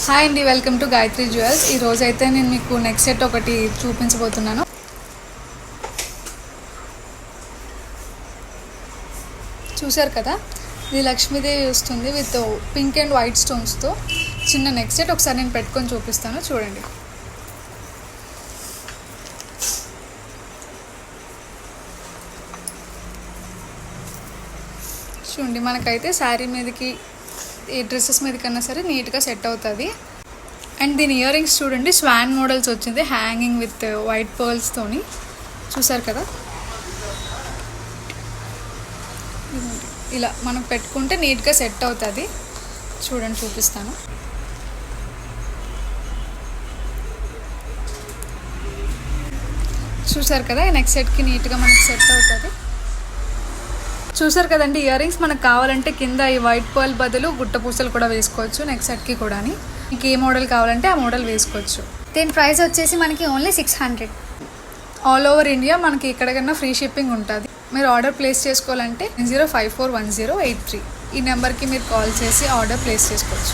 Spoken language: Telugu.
హాయ్ అండి, వెల్కమ్ టు గాయత్రి జ్యువెల్స్. ఈ రోజు అయితే నేను మీకు నెక్స్ట్ సెట్ ఒకటి చూపించబోతున్నాను. చూసారు కదా, ఇది లక్ష్మీదేవి వస్తుంది విత్ పింక్ అండ్ వైట్ స్టోన్స్తో చిన్న నెక్స్ట్ సెట్. ఒకసారి నేను పెట్టుకొని చూపిస్తాను, చూడండి. చూడండి, మనకైతే శారీ మీదకి ఏ డ్రెస్సెస్ మీద కన్నా సరే నీట్గా సెట్ అవుతుంది. అండ్ దీని ఇయర్ రింగ్స్ చూడండి, స్వాన్ మోడల్స్ వచ్చింది, హ్యాంగింగ్ విత్ వైట్ పర్ల్స్తోని. చూసారు కదా, ఇలా మనం పెట్టుకుంటే నీట్గా సెట్ అవుతుంది. చూడండి, చూపిస్తాను. చూసారు కదా, ఈ నెక్స్ట్ సెట్కి నీట్గా మనకి సెట్ అవుతుంది. చూసారు కదండి, ఇయర్ రింగ్స్ మనకు కావాలంటే కింద ఈ వైట్ పర్ల్ బదులు గుట్ట పూసలు కూడా వేసుకోవచ్చు నెక్స్ట్ సెట్కి కూడా. మీకు ఏ మోడల్ కావాలంటే ఆ మోడల్ వేసుకోవచ్చు. దీని ప్రైస్ వచ్చేసి మనకి ఓన్లీ 600. ఆల్ ఓవర్ ఇండియా మనకి ఎక్కడికన్నా ఫ్రీ షిప్పింగ్ ఉంటుంది. మీరు ఆర్డర్ ప్లేస్ చేసుకోవాలంటే 0541083 ఈ నెంబర్కి మీరు కాల్ చేసి ఆర్డర్ ప్లేస్ చేసుకోవచ్చు.